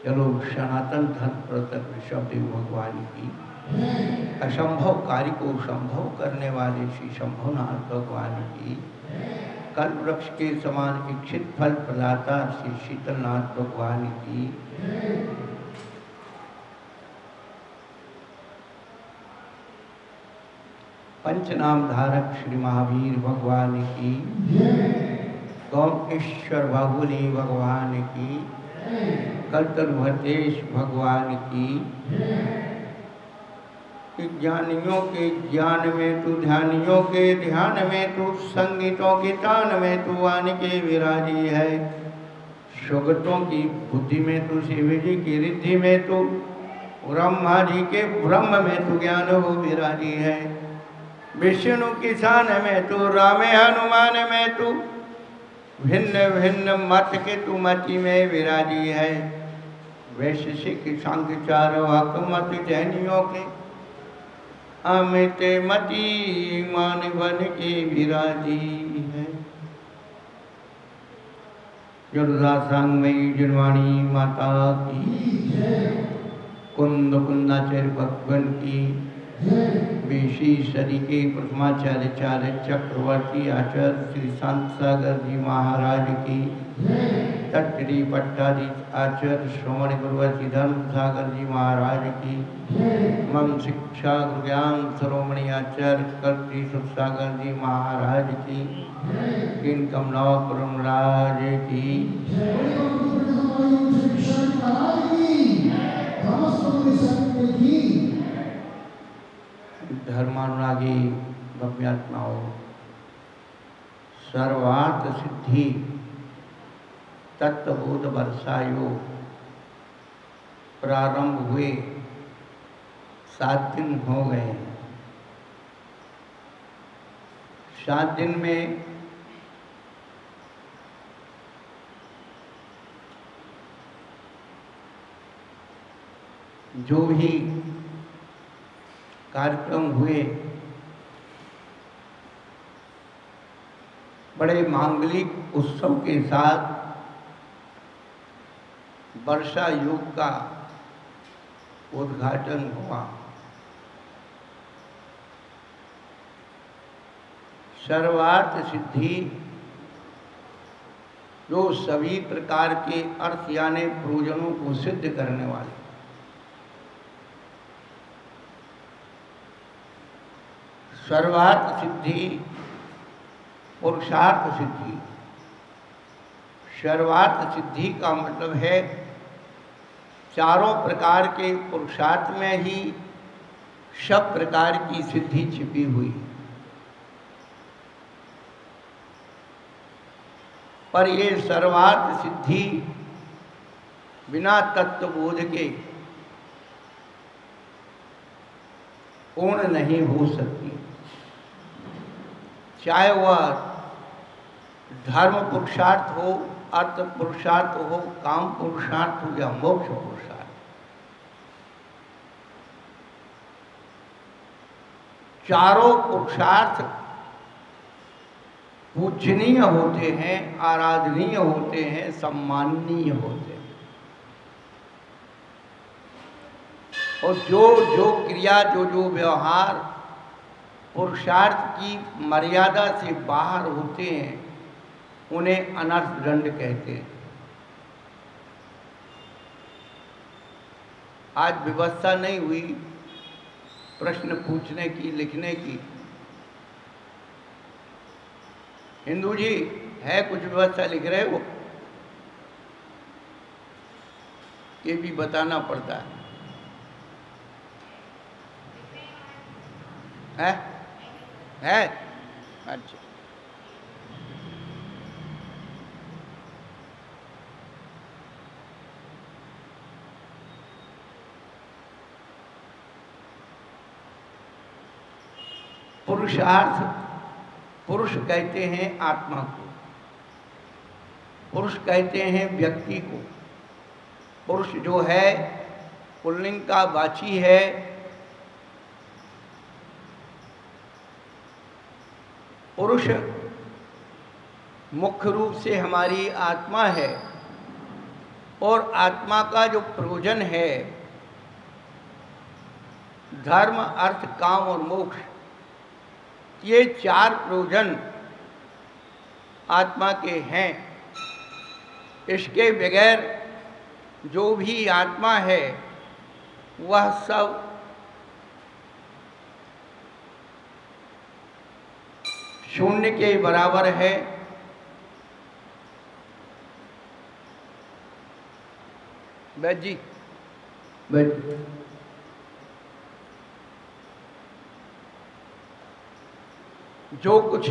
चलो सनातन धर्म प्रवर्तक ऋषभदेव भगवान की, असंभव कार्य को संभव करने वाले श्री शंभुनाथ भगवान की, कल्प वृक्ष के समान इच्छित फल प्रदाता श्री शीतलनाथ भगवान की, पंचनाम धारक श्री महावीर भगवान की, गौमेश्वर बाहुली भगवान की, कल्पवतेश भगवान की, ज्ञानियों के ज्ञान में तू, ध्यानियों के ध्यान में तू, संगीतों के तान में तू आन के विराजी है, सुगतों की बुद्धि में तू, शिव जी की रिद्धि में तू, ब्रह्मा जी के ब्रह्म में तू ज्ञान हो विराजी है, विष्णु किसान में तू, राम हनुमान में तू, भिन्न भिन्न मत के तू मति में विराजी है, वैशेषिक सांख्य चार वाक मत जैनियों के अमित मति मान बन के विराजी है। जुर्दासांगमयी जुर्वाणी माता की, कुंद कुंदाचार्य भगवान की, बेशी सदी के प्रथमाचार्य चार्य चक्रवर्ती आचार्य श्री शांत सागर जी महाराज की, तटरी पट्टाधी आचार्य श्रवण गुरुवर्ती धर्म सागर जी महाराज की, मम शिक्षा ज्ञान शिरोमणि आचार्य कर्ती सागर जी महाराज की, किन कमलाव कुरमराज की, धर्मानुरागी भव्यात्माओं, सर्वार्थ सिद्धि तत्वबोध वर्षायो प्रारंभ हुए 7 दिन हो गए हैं। 7 दिन में जो भी कार्यक्रम हुए बड़े मांगलिक उत्सव के साथ वर्षा योग का उद्घाटन हुआ। सर्वार्थ सिद्धि जो सभी प्रकार के अर्थ यानी प्रयोजनों को सिद्ध करने वाले, सर्वार्थ सिद्धि, पुरुषार्थ सिद्धि। सर्वार्थ सिद्धि का मतलब है चारों प्रकार के पुरुषार्थ में ही सब प्रकार की सिद्धि छिपी हुई, पर ये सर्वार्थ सिद्धि बिना तत्वबोध के पूर्ण नहीं हो सकती। चाहे वह धर्म पुरुषार्थ हो, अर्थ पुरुषार्थ हो, काम पुरुषार्थ हो या मोक्ष पुरुषार्थ। चारों पुरुषार्थ पूजनीय होते हैं, आराधनीय होते हैं, सम्माननीय होते हैं, और जो जो क्रिया, जो जो व्यवहार पुरुषार्थ की मर्यादा से बाहर होते हैं उन्हें अनर्थ दंड कहते हैं। आज व्यवस्था नहीं हुई प्रश्न पूछने की, लिखने की। हिंदू जी है कुछ व्यवस्था लिख रहे हो, ये भी बताना पड़ता है? अच्छा, पुरुषार्थ, पुरुष कहते हैं आत्मा को, पुरुष कहते हैं व्यक्ति को। पुरुष जो है पुल्लिंग का वाची है, पुरुष मुख्य रूप से हमारी आत्मा है, और आत्मा का जो प्रयोजन है, धर्म अर्थ काम और मोक्ष, ये चार प्रयोजन आत्मा के हैं। इसके बगैर जो भी आत्मा है वह सब शून्य के बराबर है। बैठ जी, बैठ। जो कुछ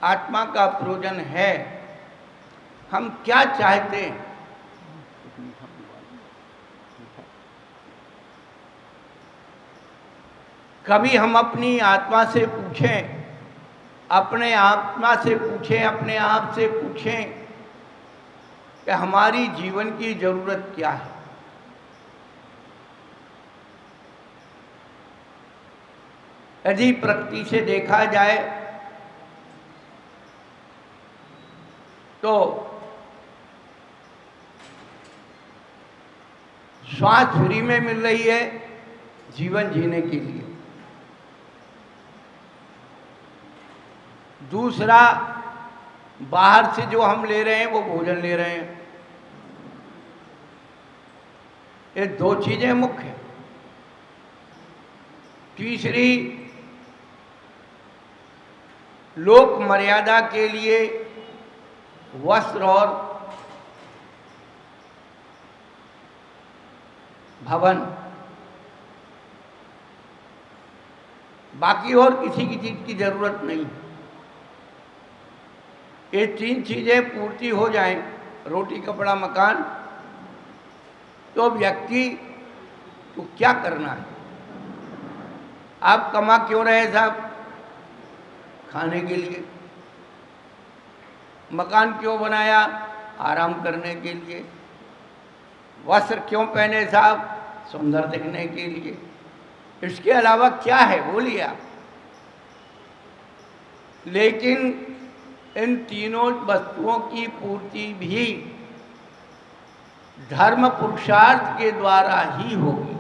आत्मा का प्रयोजन है, हम क्या चाहते हैं? कभी हम अपनी आत्मा से पूछें, अपने आत्मा से पूछें, अपने आप से पूछें कि हमारी जीवन की जरूरत क्या है? यदि प्रकृति से देखा जाए तो श्वास फ्री में मिल रही है जीवन जीने के लिए। दूसरा, बाहर से जो हम ले रहे हैं वो भोजन ले रहे हैं। ये दो चीजें मुख्य हैं। तीसरी, लोक मर्यादा के लिए वस्त्र और भवन, बाकी और किसी की चीज की जरूरत नहीं। ये तीन चीजें पूर्ति हो जाएं, रोटी कपड़ा मकान, तो व्यक्ति को क्या करना है? आप कमा क्यों रहे साहब? खाने के लिए। मकान क्यों बनाया? आराम करने के लिए। वस्त्र क्यों पहने साहब? सुंदर दिखने के लिए। इसके अलावा क्या है बोलिए आप? लेकिन इन तीनों वस्तुओं की पूर्ति भी धर्म पुरुषार्थ के द्वारा ही होगी।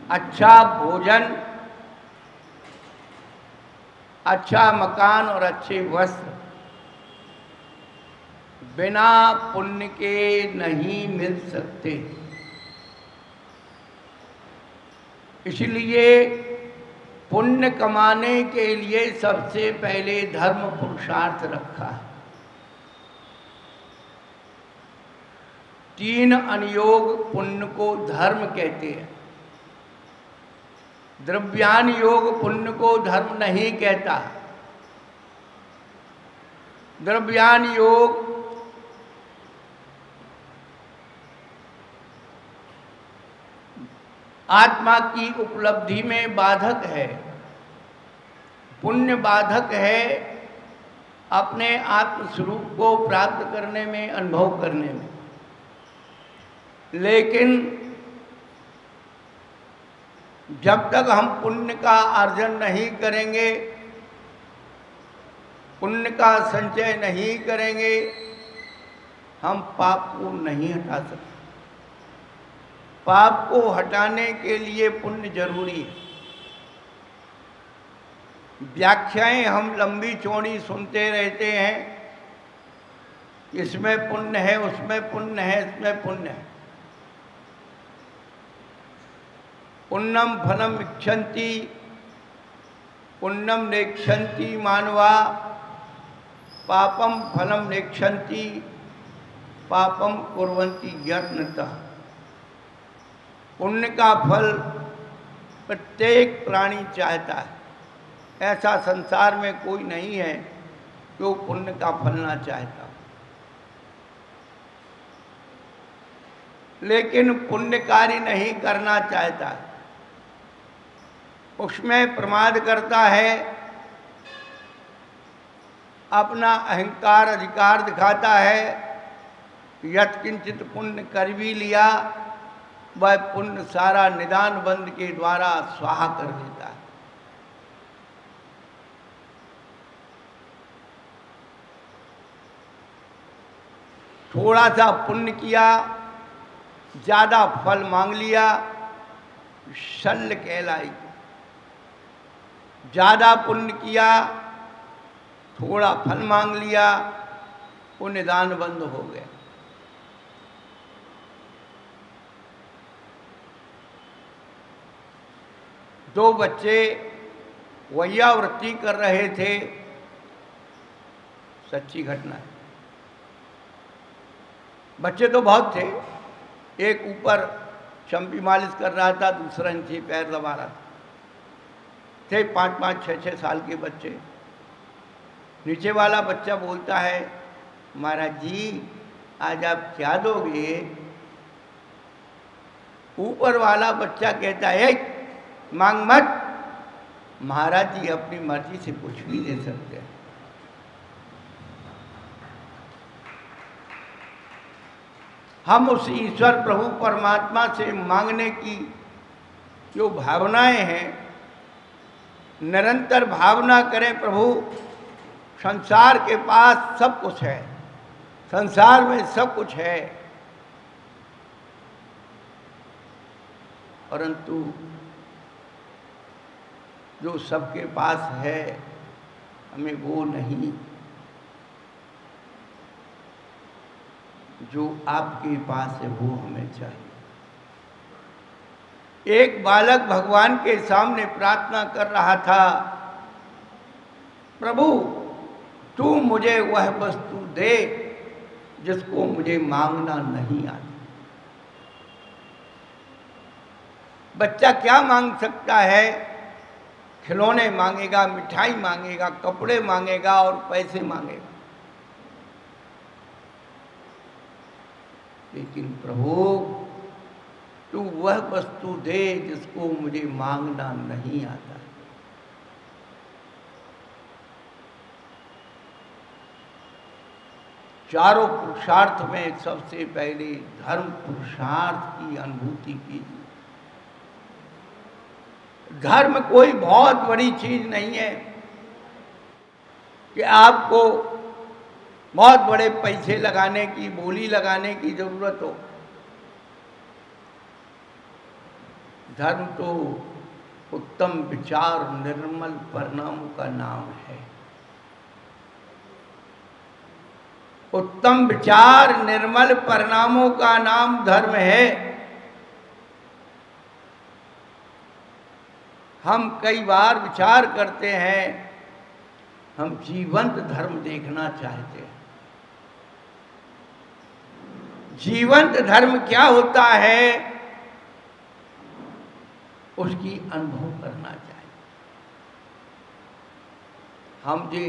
अच्छा भोजन, अच्छा मकान और अच्छे वस्त्र बिना पुण्य के नहीं मिल सकते। इसलिए पुण्य कमाने के लिए सबसे पहले धर्म पुरुषार्थ रखा है। 3 अनुयोग पुण्य को धर्म कहते हैं। द्रव्यान योग पुण्य को धर्म नहीं कहता। द्रव्यान योग आत्मा की उपलब्धि में बाधक है। पुण्य बाधक है अपने आत्म स्वरूप को प्राप्त करने में, अनुभव करने में। लेकिन जब तक हम पुण्य का अर्जन नहीं करेंगे, पुण्य का संचय नहीं करेंगे, हम पाप को नहीं हटा सकते। पाप को हटाने के लिए पुण्य जरूरी है। व्याख्याएं हम लंबी चौड़ी सुनते रहते हैं, इसमें पुण्य है, उसमें पुण्य है, इसमें पुण्य है। पुण्यम फलम इच्छन्ति, पुण्यम नेक्षन्ति मानवा, पापम फलम नेक्षन्ति, पापम कुर्वन्ति यत्नतः। पुण्य का फल प्रत्येक प्राणी चाहता है। ऐसा संसार में कोई नहीं है जो पुण्य का फल ना चाहता। लेकिन पुण्य कार्य नहीं करना चाहता है, उसमें प्रमाद करता है, अपना अहंकार अधिकार दिखाता है। यत्किंचित पुण्य कर भी लिया, वह पुण्य सारा निदान बंद के द्वारा स्वाहा कर देता है। थोड़ा सा पुण्य किया, ज़्यादा फल मांग लिया, शल्य कहलाई। ज़्यादा पुण्य किया, थोड़ा फल मांग लिया, वो निदान बंद हो गया। दो बच्चे वैयावृत्ति कर रहे थे, सच्ची घटना है। बच्चे तो बहुत थे, एक ऊपर चंपी मालिश कर रहा था, दूसरा नीचे पैर दबा रहा था। थे 5-5, 6-6 साल के बच्चे। नीचे वाला बच्चा बोलता है, महाराज जी आज आप क्या दोगे? ऊपर वाला बच्चा कहता है, मांग मत, महाराज जी अपनी मर्जी से कुछ भी दे सकते हैं। हम उस ईश्वर प्रभु परमात्मा से मांगने की जो भावनाएं हैं, निरंतर भावना करें, प्रभु संसार के पास सब कुछ है, संसार में सब कुछ है, परंतु जो सबके पास है हमें वो नहीं, जो आपके पास है वो हमें चाहिए। एक बालक भगवान के सामने प्रार्थना कर रहा था, प्रभु तू मुझे वह वस्तु दे जिसको मुझे मांगना नहीं आता। बच्चा क्या मांग सकता है? खिलौने मांगेगा, मिठाई मांगेगा, कपड़े मांगेगा और पैसे मांगेगा। लेकिन प्रभु तू वह वस्तु दे जिसको मुझे मांगना नहीं आता। चारों पुरुषार्थ में सबसे पहले धर्म पुरुषार्थ की अनुभूति कीजिए। धर्म कोई बहुत बड़ी चीज नहीं है कि आपको बहुत बड़े पैसे लगाने की, बोली लगाने की जरूरत हो। धर्म तो उत्तम विचार, निर्मल परिणामों का नाम है। उत्तम विचार, निर्मल परिणामों का नाम धर्म है। हम कई बार विचार करते हैं, हम जीवंत धर्म देखना चाहते हैं। जीवंत धर्म क्या होता है उसकी अनुभव करना चाहिए। हम जे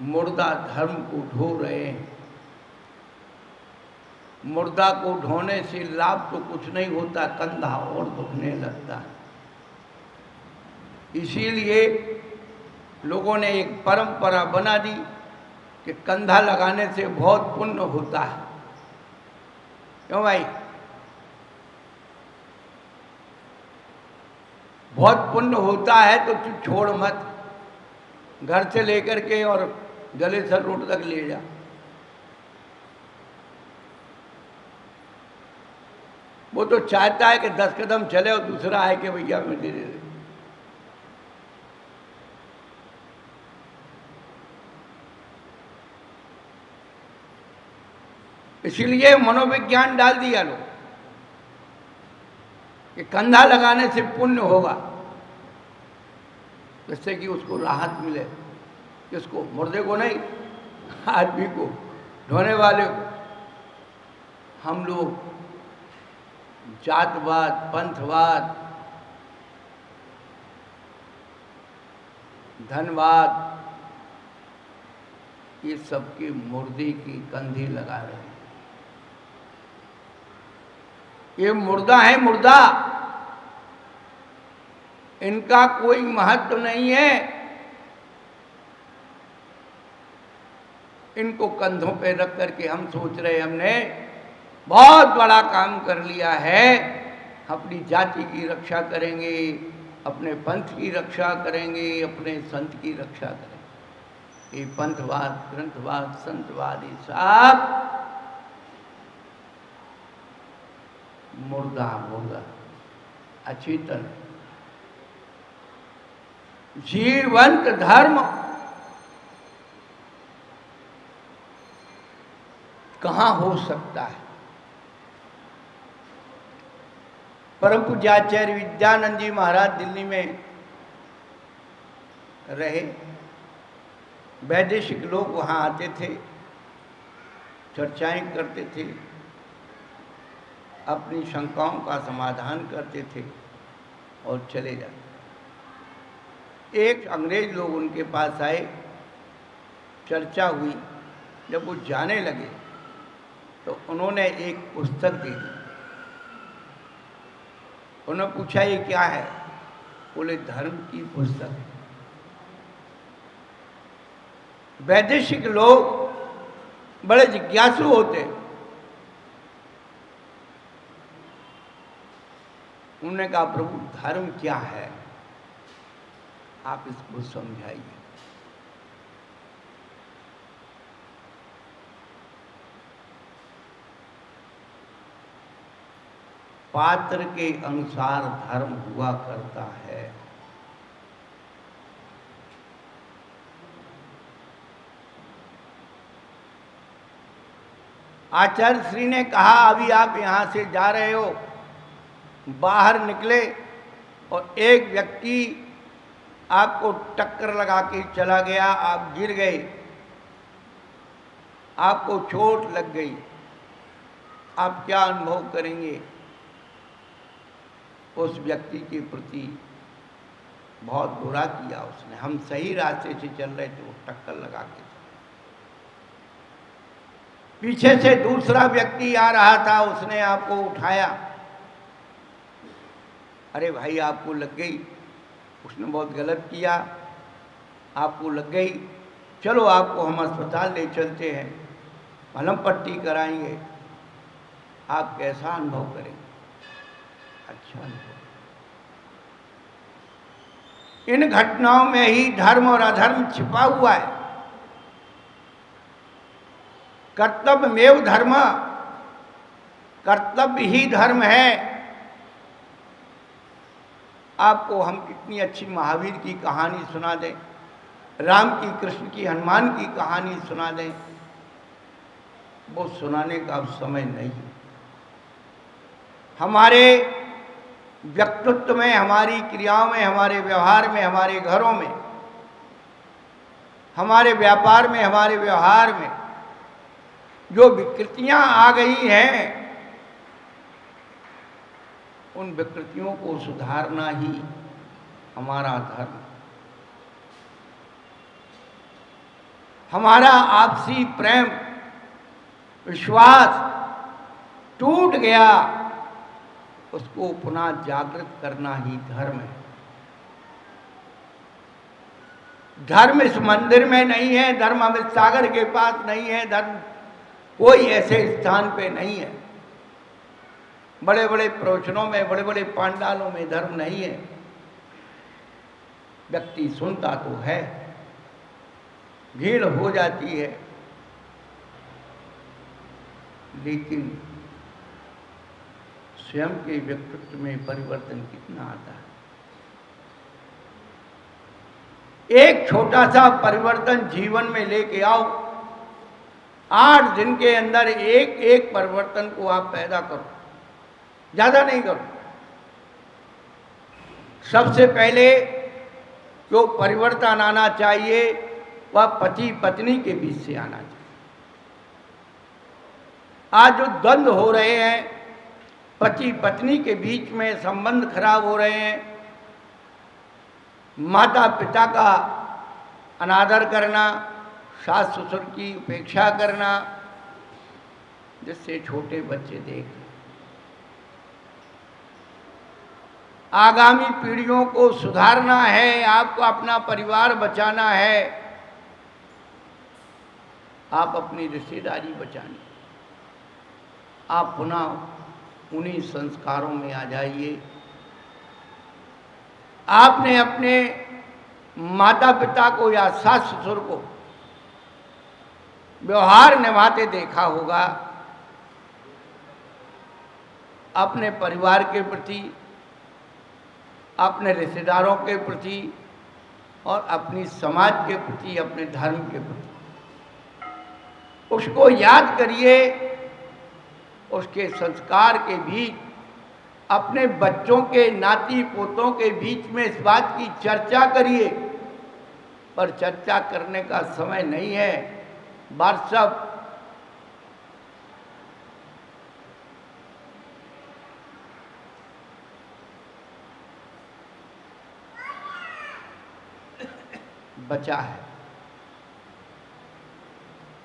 मुर्दा धर्म को ढो रहे हैं, मुर्दा को ढोने से लाभ तो कुछ नहीं होता, कंधा और दुखने लगता है। इसीलिए लोगों ने एक परंपरा बना दी कि कंधा लगाने से बहुत पुण्य होता है। क्यों भाई? बहुत पुण्य होता है तो तू छोड़ मत, घर से लेकर के और जलेसर रोड तक ले जा। वो तो चाहता है कि 10 कदम चले और दूसरा आए कि भैया मुझे दे दे। इसीलिए मनोविज्ञान डाल दिया लोग कि कंधा लगाने से पुण्य होगा, जिससे कि उसको राहत मिले। किसको? मुर्दे को नहीं, आदमी को, ढोने वाले को। हम लोग जातवाद, पंथवाद, धनवाद, ये सबके मुर्दे की कंधे लगा रहे हैं। ये मुर्दा है, मुर्दा, इनका कोई महत्व नहीं है। इनको कंधों पे रख करके हम सोच रहे हमने बहुत बड़ा काम कर लिया है, अपनी जाति की रक्षा करेंगे, अपने पंथ की रक्षा करेंगे, अपने संत की रक्षा करेंगे। ये पंथवाद, ग्रंथवाद, संतवाद, ये सब मुर्दा मुर्दा, अचेतन। जीवंत धर्म कहाँ हो सकता है? परम पूज्य आचार्य विद्यानंद जी महाराज दिल्ली में रहे। वैदेशिक लोग वहाँ आते थे, चर्चाएं करते थे, अपनी शंकाओं का समाधान करते थे और चले जाते। एक अंग्रेज लोग उनके पास आए, चर्चा हुई। जब वो जाने लगे तो उन्होंने एक पुस्तक दी। उन्होंने पूछा ये क्या है? बोले धर्म की पुस्तक है। वैदेशिक लोग बड़े जिज्ञासु होते। उन्होंने कहा प्रभु धर्म क्या है, आप इसको समझाइए। पात्र के अनुसार धर्म हुआ करता है। आचार्य श्री ने कहा अभी आप यहां से जा रहे हो, बाहर निकले और एक व्यक्ति आपको टक्कर लगा के चला गया, आप गिर गए, आपको चोट लग गई, आप क्या अनुभव करेंगे? उस व्यक्ति के प्रति बहुत बुरा किया उसने। हम सही रास्ते से चल रहे थे, वो टक्कर लगा के। पीछे से दूसरा व्यक्ति आ रहा था, उसने आपको उठाया, अरे भाई आपको लग गई, उसने बहुत गलत किया, आपको लग गई, चलो आपको हम अस्पताल ले चलते हैं, मलहम पट्टी कराएंगे, आप कैसा अनुभव करेंगे? अच्छा अनुभव। इन घटनाओं में ही धर्म और अधर्म छिपा हुआ है। कर्तव्यमेव धर्म, कर्तव्य ही धर्म है। आपको हम कितनी अच्छी महावीर की कहानी सुना दें, राम की, कृष्ण की, हनुमान की कहानी सुना दें, वो सुनाने का अब समय नहीं। हमारे व्यक्तित्व में, हमारी क्रियाओं में, हमारे व्यवहार में, हमारे घरों में, हमारे व्यापार में, हमारे व्यवहार में जो विकृतियां आ गई हैं, उन विकृतियों को सुधारना ही हमारा धर्म। हमारा आपसी प्रेम विश्वास टूट गया, उसको पुनः जागृत करना ही धर्म है। धर्म इस मंदिर में नहीं है, धर्म अमृत सागर के पास नहीं है, धर्म कोई ऐसे स्थान पे नहीं है। बड़े बड़े प्रवचनों में, बड़े बड़े पांडालों में धर्म नहीं है। व्यक्ति सुनता तो है, भीड़ हो जाती है, लेकिन स्वयं के व्यक्तित्व में परिवर्तन कितना आता है? एक छोटा सा परिवर्तन जीवन में लेके आओ। 8 दिन के अंदर एक एक परिवर्तन को आप पैदा करो, ज्यादा नहीं करो। सबसे पहले जो परिवर्तन आना चाहिए वह पति पत्नी के बीच से आना चाहिए। आज जो द्वंद्व हो रहे हैं, पति पत्नी के बीच में संबंध खराब हो रहे हैं, माता पिता का अनादर करना, सास ससुर की उपेक्षा करना, जिससे छोटे बच्चे देख। आगामी पीढ़ियों को सुधारना है, आपको अपना परिवार बचाना है, आप अपनी रिश्तेदारी बचानी, आप पुनः उन्हीं संस्कारों में आ जाइए। आपने अपने माता पिता को या सास ससुर को व्यवहार निभाते देखा होगा, अपने परिवार के प्रति, अपने रिश्तेदारों के प्रति और अपनी समाज के प्रति, अपने धर्म के प्रति उसको याद करिए। उसके संस्कार के बीच, अपने बच्चों के, नाती पोतों के बीच में इस बात की चर्चा करिए। पर चर्चा करने का समय नहीं है। व्हाट्सएप, बचा है,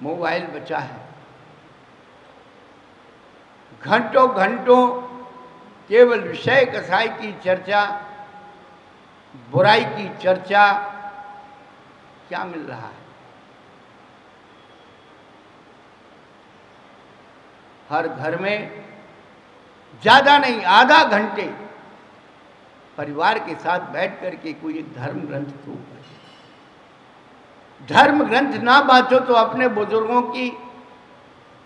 मोबाइल बचा है, घंटों घंटों केवल विषय कसाई की चर्चा, बुराई की चर्चा। क्या मिल रहा है? हर घर में ज्यादा नहीं, आधा घंटे परिवार के साथ बैठ करके कोई एक धर्म ग्रंथ तो पढ़े। धर्म ग्रंथ ना बाँचो तो अपने बुजुर्गों की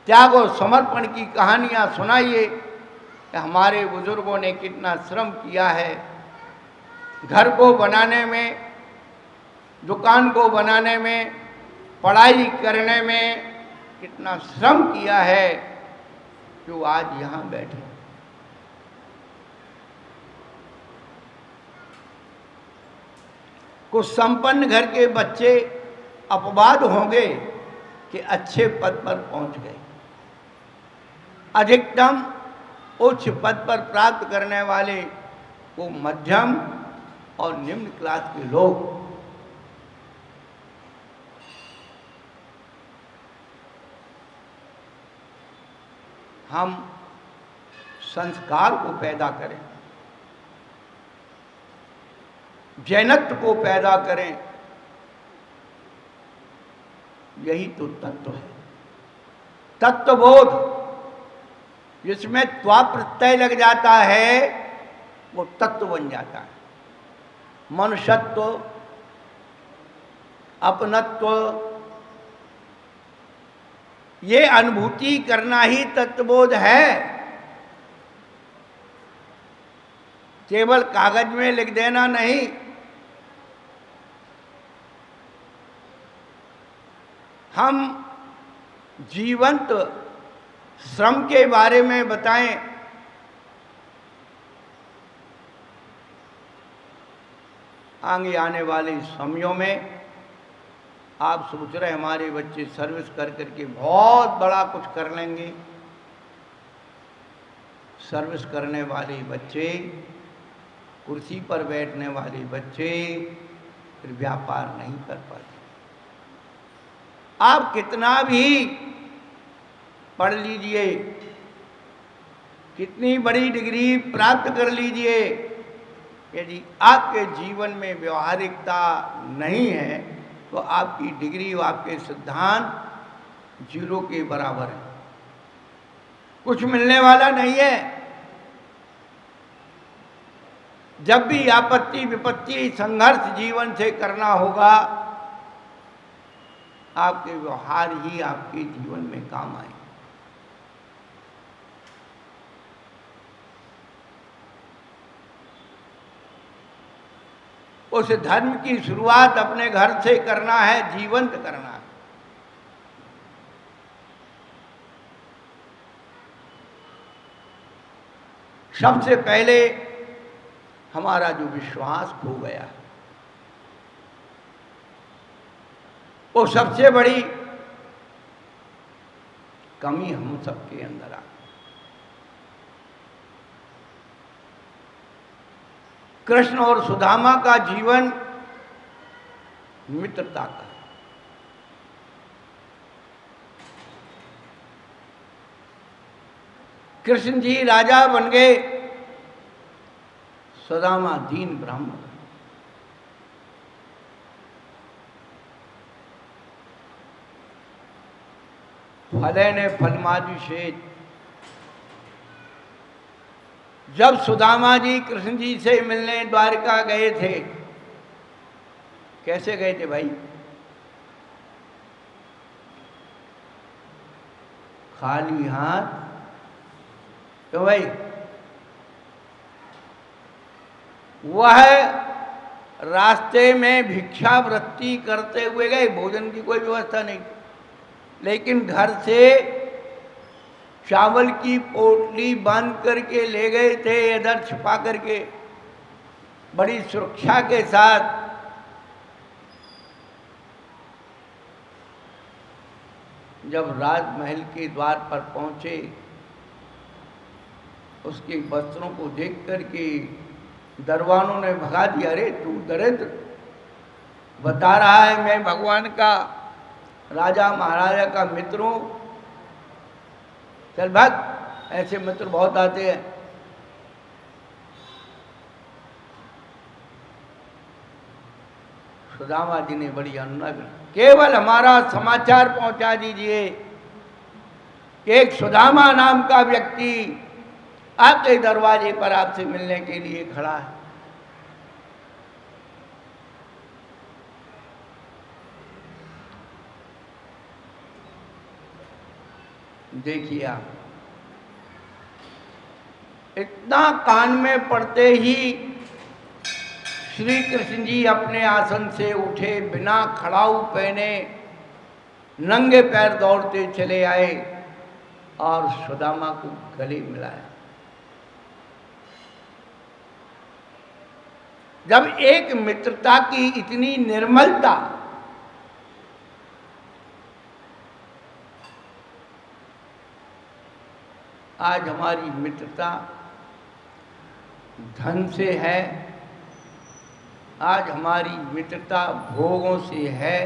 त्याग और समर्पण की कहानियां सुनाइए कि हमारे बुजुर्गों ने कितना श्रम किया है, घर को बनाने में, दुकान को बनाने में, पढ़ाई करने में कितना श्रम किया है कि वो आज यहाँ बैठे। कुछ संपन्न घर के बच्चे अपवाद होंगे कि अच्छे पद पर पहुंच गए। अधिकतम उच्च पद पर प्राप्त करने वाले वो मध्यम और निम्न क्लास के लोग। हम संस्कार को पैदा करें, जैनत्व को पैदा करें, यही तो तत्व है। तत्वबोध जिसमें त्वा प्रत्यय लग जाता है वो तत्व बन जाता है। मनुष्यत्व, अपनत्व, ये अनुभूति करना ही तत्वबोध है। केवल कागज में लिख देना नहीं। हम जीवंत श्रम के बारे में बताएं। आगे आने वाले समयों में आप सोच रहे हमारे बच्चे सर्विस कर करके बहुत बड़ा कुछ कर लेंगे। सर्विस करने वाले बच्चे, कुर्सी पर बैठने वाले बच्चे फिर व्यापार नहीं कर पाते। आप कितना भी पढ़ लीजिए, कितनी बड़ी डिग्री प्राप्त कर लीजिए, यदि आपके जीवन में व्यवहारिकता नहीं है तो आपकी डिग्री और आपके सिद्धांत जीरो के बराबर है, कुछ मिलने वाला नहीं है। जब भी आपत्ति विपत्ति संघर्ष जीवन से करना होगा, आपके व्यवहार ही आपके जीवन में काम आए। उस धर्म की शुरुआत अपने घर से करना है, जीवंत करना है। सबसे पहले हमारा जो विश्वास खो गया है, वो सबसे बड़ी कमी हम सबके अंदर आ। कृष्ण और सुदामा का जीवन मित्रता का है। कृष्ण जी राजा बन गए, सुदामा दीन ब्राह्मण। फले ने फलमादिशेत। जब सुदामा जी कृष्ण जी से मिलने द्वारका गए थे, कैसे गए थे भाई? खाली हाथ। तो भाई वह रास्ते में भिक्षावृत्ति करते हुए गए, भोजन की कोई व्यवस्था नहीं, लेकिन घर से चावल की पोटली बांध करके ले गए थे, इधर छिपा करके बड़ी सुरक्षा के साथ। जब राजमहल के द्वार पर पहुंचे, उसके वस्त्रों को देख करके दरबानों ने भगा दिया। अरे तू दरिद्र, बता रहा है मैं भगवान का, राजा महाराजा का मित्र हूं, चल भाग। ऐसे मित्र बहुत आते हैं। सुदामा जी ने बड़ी अनुनय, केवल हमारा समाचार पहुंचा दीजिए कि एक सुदामा नाम का व्यक्ति आपके दरवाजे पर आपसे मिलने के लिए खड़ा है। देखिए आप, इतना कान में पड़ते ही श्री कृष्ण जी अपने आसन से उठे, बिना खड़ाऊ पहने नंगे पैर दौड़ते चले आए और सुदामा को गले मिलाया। जब एक मित्रता की इतनी निर्मलता, आज हमारी मित्रता धन से है, आज हमारी मित्रता भोगों से है,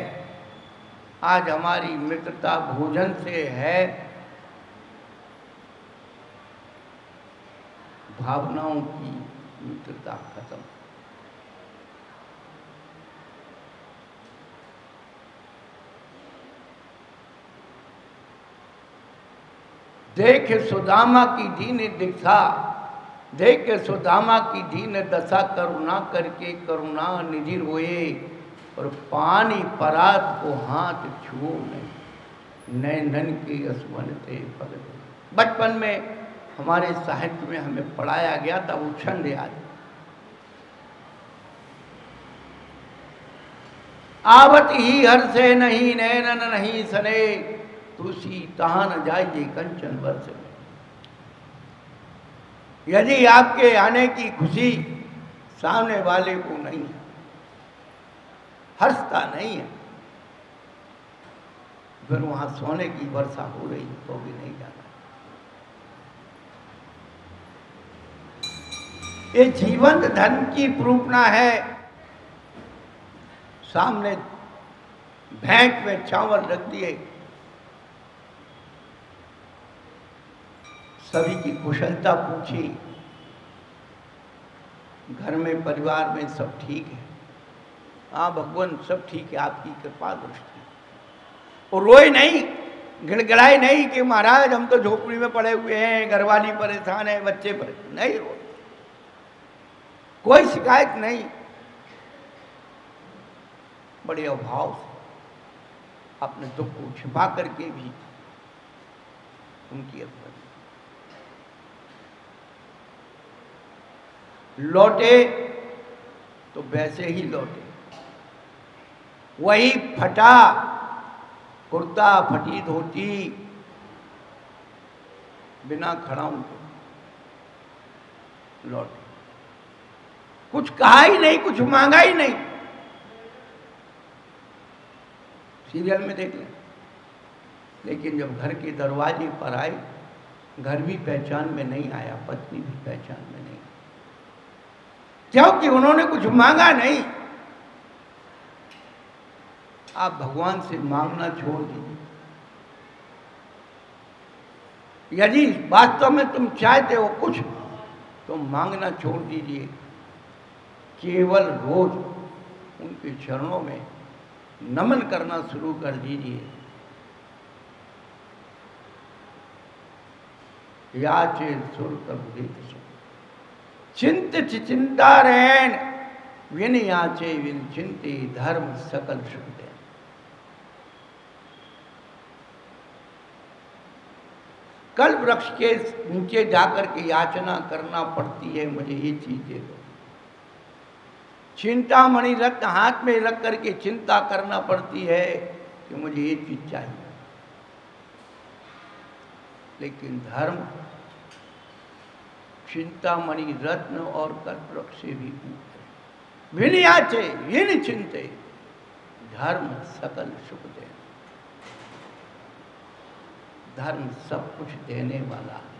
आज हमारी मित्रता भोजन से है, भावनाओं की मित्रता खत्म। देख सुदामा की दीन दिशा, देख सुदामा की दीन दशा, करुणा करके करुणा निधि रोए, और पानी परात को हाथ छुओ नहीं, नैनन के असवनते पल। बचपन में हमारे साहित्य में हमें पढ़ाया गया था वो छंद याद। आवत ही हर से नहीं, नैनन नहीं सने, तुलसी तहां न जाइए कंचन वर्ष में। यदि आपके आने की खुशी सामने वाले को नहीं है, हंसता नहीं है, फिर वहां सोने की वर्षा हो रही तो भी नहीं जाना। ये जीवंत धन की प्रूपना है। सामने भेंट में चावल रख दिए, सभी की कुशलता पूछी, घर में परिवार में सब ठीक है? हाँ भगवान सब ठीक है, आपकी कृपा दृष्टि। और रोए नहीं, गिड़गिड़ाए नहीं कि महाराज हम तो झोपड़ी में पड़े हुए हैं, घरवाली परेशान है, बच्चे परेशान, नहीं रो, कोई शिकायत नहीं। बड़े अभाव से अपने दुख को छिपा करके भी उनकी लौटे तो वैसे ही लौटे, वही फटा कुर्ता, फटी धोती, बिना खड़ाऊं के लौटे। कुछ कहा ही नहीं, कुछ मांगा ही नहीं। सीरियल में देख लें। लेकिन जब घर के दरवाजे पर आए, घर भी पहचान में नहीं आया, पत्नी भी पहचान में नहीं, क्योंकि उन्होंने कुछ मांगा नहीं। आप भगवान से मांगना छोड़ दीजिए। यदि वास्तव में तुम चाहते हो कुछ, तो मांगना छोड़ दीजिए। केवल रोज उनके चरणों में नमन करना शुरू कर दीजिए। याचे सुर कर चिंत चिंता रहन, विन याचे विन चिंते, धर्म सकल सुनते। कल वृक्ष के नीचे जाकर के याचना करना पड़ती है, मुझे ये चीज दे दो। चिंतामणि रत्न हाथ में रख करके चिंता करना पड़ती है कि मुझे ये चीज चाहिए। लेकिन धर्म चिंतामणि रत्न और कल्पवृक्ष से भी ऊपर। विनयाचे विन चिंते धर्म सकल सुख दे। धर्म सब कुछ देने वाला है,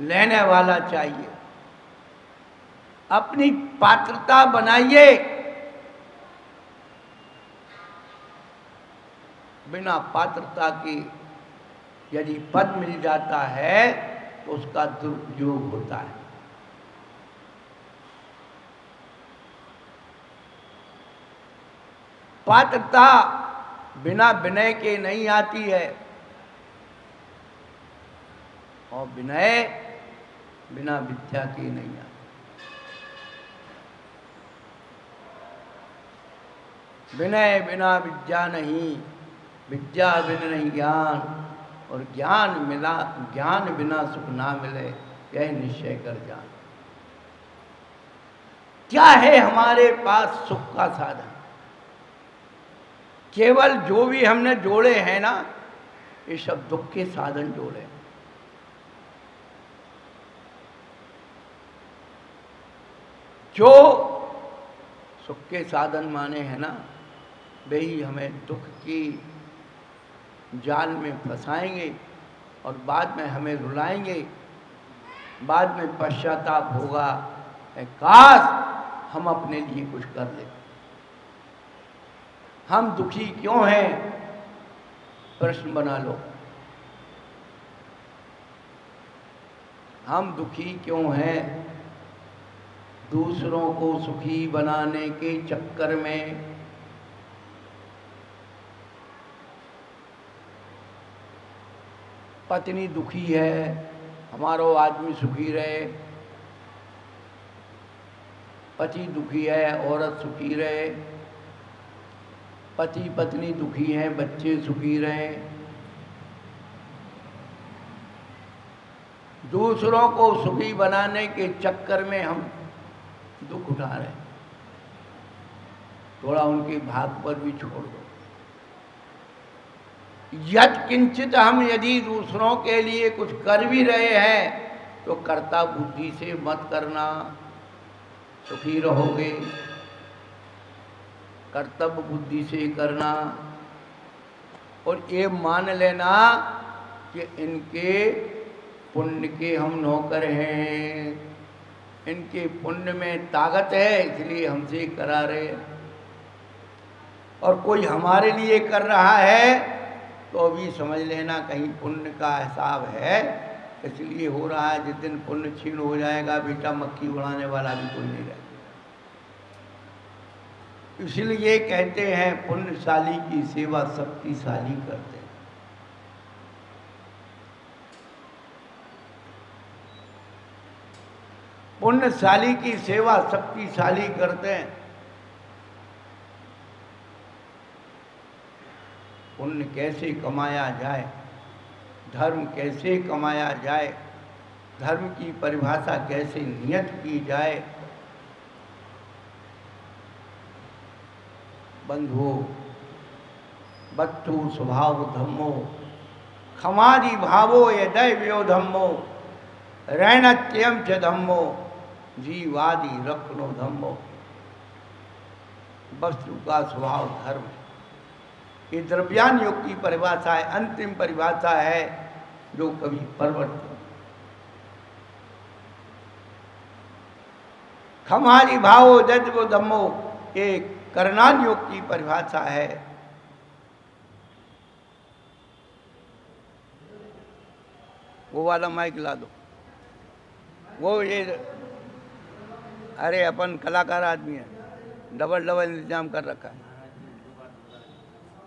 लेने वाला चाहिए। अपनी पात्रता बनाइए। बिना पात्रता के यदि पद मिल जाता है तो उसका दुरुपयोग होता है। पात्रता बिना विनय के नहीं आती है, और विनय बिना विद्या के नहीं आती। विनय बिना विद्या नहीं, विद्या बिना नहीं ज्ञान, और ज्ञान बिना सुख ना मिले, यह निश्चय कर जान। क्या है हमारे पास सुख का साधन? केवल जो भी हमने जोड़े हैं ना, ये सब दुख के साधन जोड़े। जो सुख के साधन माने हैं ना, वे ही हमें दुख की जाल में फंसाएंगे और बाद में हमें रुलाएंगे। बाद में पश्चाताप होगा, काश हम अपने लिए कुछ कर ले। हम दुखी क्यों हैं? प्रश्न बना लो। हम दुखी क्यों हैं? दूसरों को सुखी बनाने के चक्कर में पत्नी दुखी है, हमारा आदमी सुखी रहे। पति दुखी है, औरत सुखी रहे। पति पत्नी दुखी हैं, बच्चे सुखी रहे। दूसरों को सुखी बनाने के चक्कर में हम दुख उठा रहे हैं। थोड़ा उनके भाग पर भी छोड़ दो। यत् किंचित हम यदि दूसरों के लिए कुछ कर भी रहे हैं तो कर्ता बुद्धि से मत करना, सुखी रहोगे। कर्तव्य बुद्धि से करना, और ये मान लेना कि इनके पुण्य के हम नौकर हैं, इनके पुण्य में ताकत है इसलिए हमसे करा रहे। और कोई हमारे लिए कर रहा है तो भी समझ लेना कहीं पुण्य का हिसाब है, इसलिए हो रहा है। जिस दिन पुण्य छीन हो जाएगा बेटा, मक्खी उड़ाने वाला भी कोई नहीं रहेगा। इसलिए कहते हैं पुण्यशाली की सेवा शक्तिशाली करते हैं। पुण्यशाली की सेवा शक्तिशाली करते हैं। पुण्य कैसे कमाया जाए, धर्म कैसे कमाया जाए, धर्म की परिभाषा कैसे नियत की जाए। बंधुओ, बत्तु स्वभाव धम्मो, खमादि भावो यदैव्यो धम्मो, रैणत्यम च धम्मो, जीवादि रक्षणो धम्मो। वस्तु का स्वभाव धर्म है। ये द्रव्यान योग की परिभाषा है, अंतिम परिभाषा है जो कभी परिवर्तन। खमादि भावो यदैव्यो धम्मो एक कर्णान योग की परिभाषा है। वो वाला माइक ला दो। वो ये अरे अपन कलाकार आदमी है, डबल डबल इंतजाम कर रखा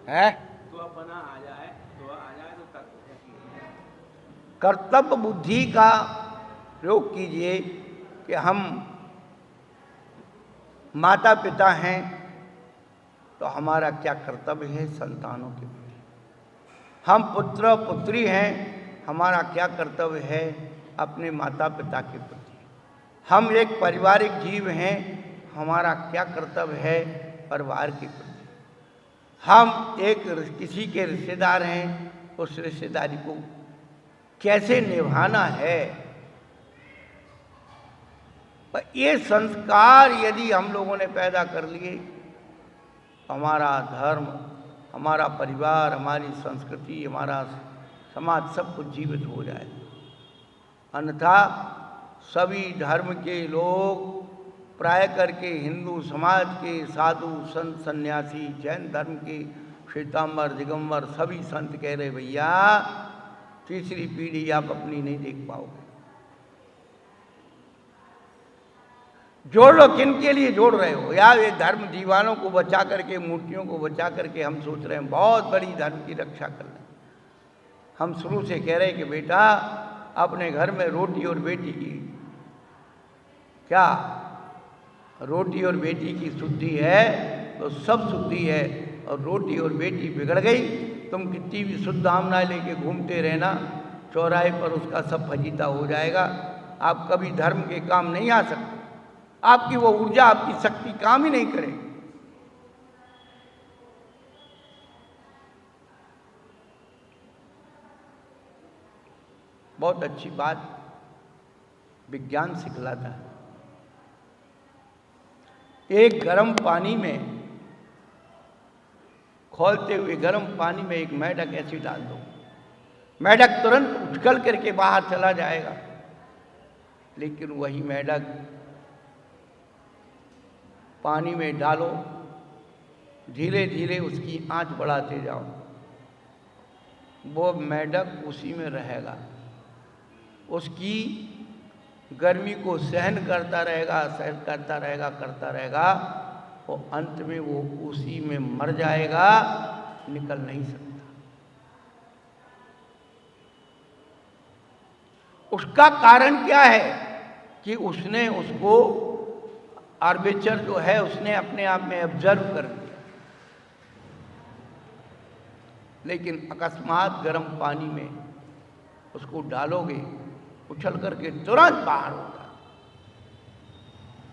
है? तो अपना आ जाए तो कर्तव्य बुद्धि का प्रयोग कीजिए कि हम माता पिता हैं तो हमारा क्या कर्तव्य है संतानों के प्रति। हम पुत्र पुत्री हैं, हमारा क्या कर्तव्य है अपने माता पिता के प्रति। हम एक पारिवारिक जीव हैं, हमारा क्या कर्तव्य है परिवार के प्रति। हम एक किसी के रिश्तेदार हैं, उस रिश्तेदारी को कैसे निभाना है। पर ये संस्कार यदि हम लोगों ने पैदा कर लिए, हमारा धर्म, हमारा परिवार, हमारी संस्कृति, हमारा समाज सब कुछ जीवित हो जाए। अन्यथा सभी धर्म के लोग, प्राय करके हिंदू समाज के साधु संत सन्यासी, जैन धर्म के श्वेतांबर दिगंबर सभी संत कह रहे भैया तीसरी पीढ़ी आप अपनी नहीं देख पाओगे। जोड़ लो, किन के लिए जोड़ रहे हो यार? ये धर्म दीवानों को बचा करके, मूर्तियों को बचा करके हम सोच रहे हैं बहुत बड़ी धर्म की रक्षा कर लें। हम शुरू से कह रहे हैं कि बेटा अपने घर में रोटी और बेटी की, क्या रोटी और बेटी की शुद्धि है तो सब शुद्धि है, और रोटी और बेटी बिगड़ गई, तुम कितनी भी शुद्ध आमना लेके घूमते रहना, चौराहे पर उसका सब फजीता हो जाएगा। आप कभी धर्म के काम नहीं आ सकते, आपकी वो ऊर्जा, आपकी शक्ति काम ही नहीं करेगी। बहुत अच्छी बात विज्ञान सिखलाता है। एक गर्म पानी में, खौलते हुए गर्म पानी में एक मेढक ऐसे डाल दो, मेढक तुरंत उछल करके बाहर चला जाएगा। लेकिन वही मेढक पानी में डालो, धीरे धीरे उसकी आंच बढ़ाते जाओ, वो मेढक उसी में रहेगा, उसकी गर्मी को सहन करता रहेगा, सहन करता रहेगा, करता रहेगा, और अंत में वो उसी में मर जाएगा, निकल नहीं सकता। उसका कारण क्या है कि उसने उसको आर्मेचर जो है उसने अपने आप में ऑब्जर्व कर लिया। लेकिन अकस्मात गर्म पानी में उसको डालोगे, उछल करके तुरंत बाहर होगा।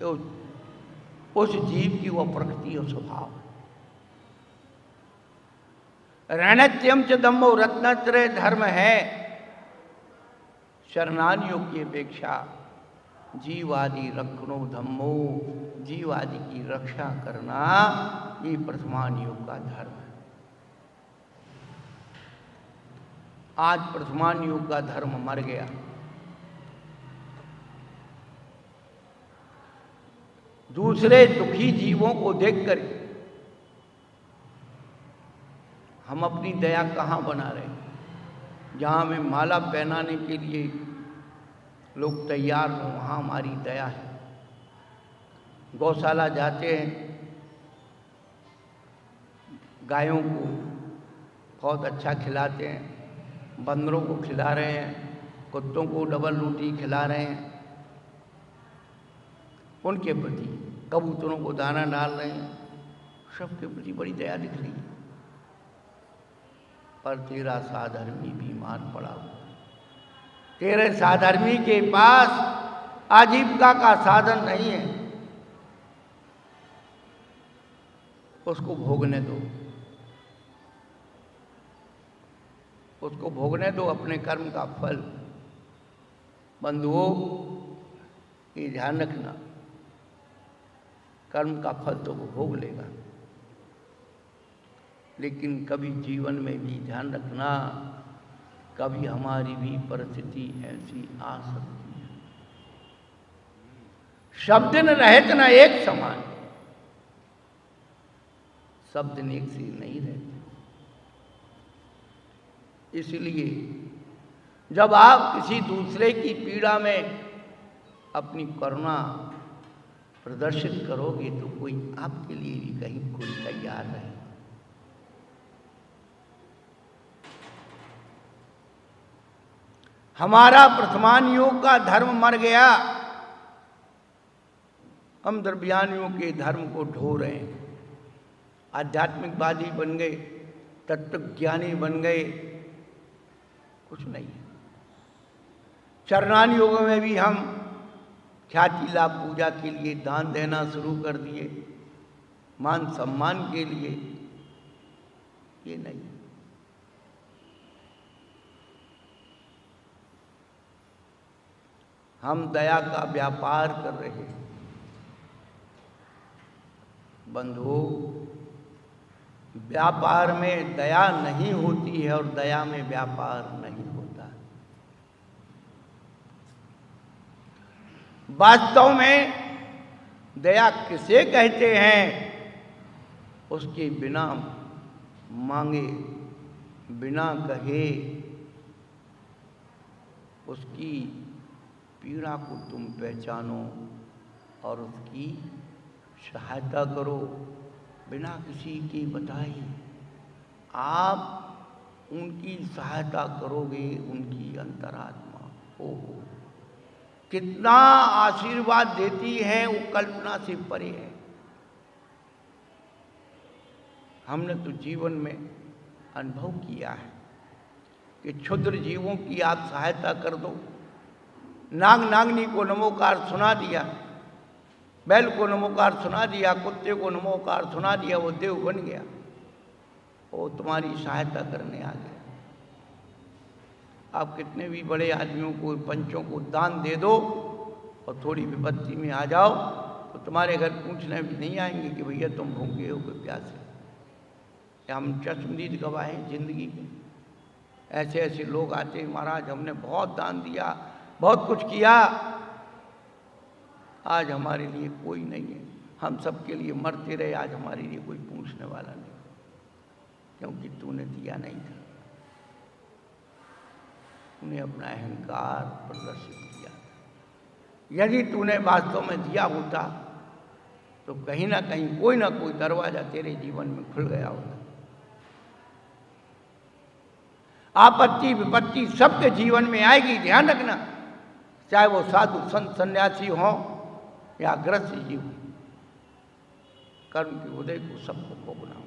तो उस जीव की वह प्रकृति और स्वभाव। रणत्यम च दम्भो रत्नत्रय धर्म है, शरणानियों की अपेक्षा जीवादि रखनो धम्मो, जीवादि की रक्षा करना ये प्रथमान योग का धर्म है। आज प्रथमान योग का धर्म मर गया। दूसरे दुखी जीवों को देखकर हम अपनी दया कहाँ बना रहे हैं? जहाँ हमें माला पहनाने के लिए लोग तैयार हों, वहाँ हमारी दया है। गौशाला जाते हैं, गायों को बहुत अच्छा खिलाते हैं, बंदरों को खिला रहे हैं, कुत्तों को डबल रोटी खिला रहे हैं, उनके प्रति कबूतरों को दाना डाल रहे हैं, सबके प्रति बड़ी दया दिख रही है। पर तेरा साधर्मी बीमार पड़ा हुआ, तेरे साधर्मी के पास आजीविका का साधन नहीं है, उसको भोगने दो, उसको भोगने दो अपने कर्म का फल। बंधुओं, ये ध्यान रखना, कर्म का फल तो वो भोग लेगा, लेकिन कभी जीवन में भी ध्यान रखना, कभी हमारी भी परिस्थिति ऐसी आ सकती है। सब दिन रहते न एक समान, सब दिन एक सी नहीं रहते। इसलिए जब आप किसी दूसरे की पीड़ा में अपनी करुणा प्रदर्शित करोगे तो कोई आपके लिए भी कहीं कोई तैयार रहे। हमारा प्रथमान योग का धर्म मर गया, हम द्रव्यानियों के धर्म को ढो रहे हैं। आध्यात्मिकवादी बन गए, तत्वज्ञानी बन गए, कुछ नहीं। चरणान योग में भी हम ख्याति लाभ पूजा के लिए दान देना शुरू कर दिए, मान सम्मान के लिए। ये नहीं, हम दया का व्यापार कर रहे हैं। बंधुओं, व्यापार में दया नहीं होती है और दया में व्यापार नहीं होता। वास्तव में दया किसे कहते हैं? उसके बिना मांगे, बिना कहे उसकी पीड़ा को तुम पहचानो और उसकी सहायता करो, बिना किसी के बताए आप उनकी सहायता करोगे। उनकी अंतरात्मा ओहो कितना आशीर्वाद देती है, वो कल्पना से परे है। हमने तो जीवन में अनुभव किया है कि क्षुद्र जीवों की आप सहायता कर दो। नाग नागनी को नमोकार सुना दिया, बैल को नमोकार सुना दिया, कुत्ते को नमोकार सुना दिया, वो देव बन गया, वो तुम्हारी सहायता करने आ गया। आप कितने भी बड़े आदमियों को, पंचों को दान दे दो और थोड़ी विपत्ति में आ जाओ तो तुम्हारे घर पूछने भी नहीं आएंगे कि भैया तुम भूखे हो कि प्यासे। हम चश्मदीद गवाह हैं जिंदगी के। ऐसे ऐसे लोग आते हैं, महाराज हमने बहुत दान दिया, बहुत कुछ किया, आज हमारे लिए कोई नहीं है, हम सबके लिए मरते रहे, आज हमारे लिए कोई पूछने वाला नहीं, क्योंकि तूने दिया नहीं था, तूने अपना अहंकार प्रदर्शित किया था। यदि तूने वास्तव में दिया होता तो कहीं ना कहीं कोई ना कोई दरवाजा तेरे जीवन में खुल गया होता। आपत्ति विपत्ति सबके जीवन में आएगी, ध्यान रखना, चाहे वो साधु संत सन्यासी हो या ग्रस्त जीव, कर्म के उदय को सबको भोगना हो।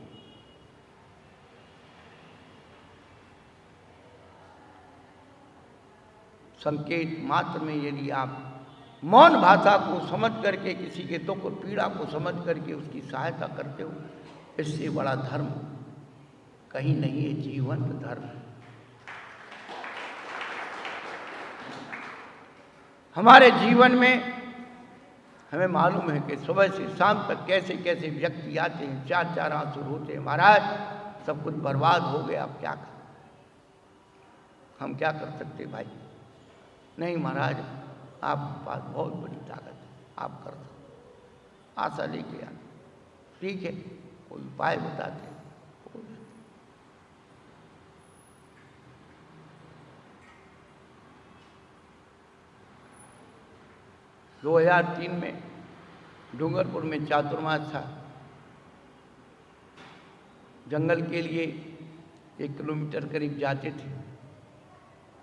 संकेत मात्र में यदि आप मौन भाषा को समझ करके, किसी के दुख और पीड़ा को समझ करके उसकी सहायता करते हो, इससे बड़ा धर्म कहीं नहीं है, जीवंत धर्म है। हमारे जीवन में हमें मालूम है कि सुबह से शाम तक कैसे कैसे व्यक्ति आते हैं, चार चार आंसू रोते हैं, महाराज सब कुछ बर्बाद हो गया, अब क्या करें, हम क्या कर सकते भाई। नहीं महाराज, आपके पास बहुत बड़ी ताकत है, आप कर सकते, आशा लेके आए, ठीक है, कोई उपाय बताते हैं। 2003 में डूंगरपुर में चातुर्मास था, जंगल के लिए 1 किलोमीटर करीब जाते थे।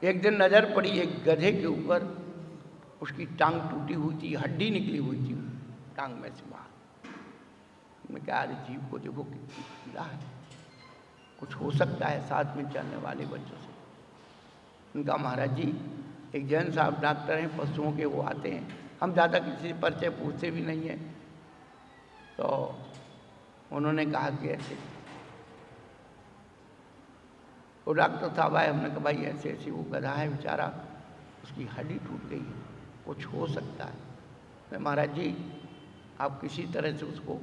एक दिन नज़र पड़ी एक गधे के ऊपर, उसकी टांग टूटी हुई थी, हड्डी निकली हुई थी टांग में से बाहर। मैं कहा अरे जीव को देखो कितनी पीड़ा है, कुछ हो सकता है साथ में चलने वाले बच्चों से। उनका महाराज जी एक जैन साहब डॉक्टर हैं, पशुओं के, वो आते हैं, हम ज़्यादा किसी से परिचय पूछते भी नहीं हैं। तो उन्होंने कहा कि ऐसे, वो डॉक्टर साहब आए, हमने कहा भाई ऐसे ऐसे वो गधा है बेचारा, उसकी हड्डी टूट गई है, कुछ हो सकता है। मैं महाराज जी आप किसी तरह से उसको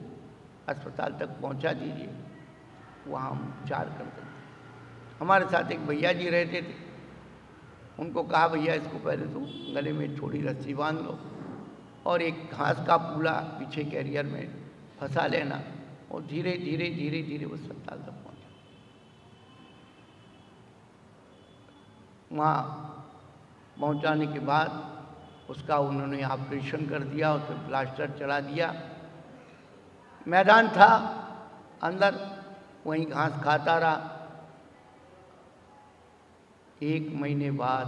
अस्पताल तक पहुंचा दीजिए, वहाँ हम उपचार कर देंगे। हमारे साथ एक भैया जी रहते थे, उनको कहा भैया इसको पहले तो गले में थोड़ी रस्सी बांध लो और एक घास का पूला पीछे कैरियर में फंसा लेना, और धीरे धीरे धीरे धीरे वो अस्पताल तक पहुँचा। वहाँ पहुँचाने के बाद उसका उन्होंने ऑपरेशन कर दिया, उस पर प्लास्टर चढ़ा दिया। मैदान था अंदर, वहीं घास खाता रहा। 1 महीने बाद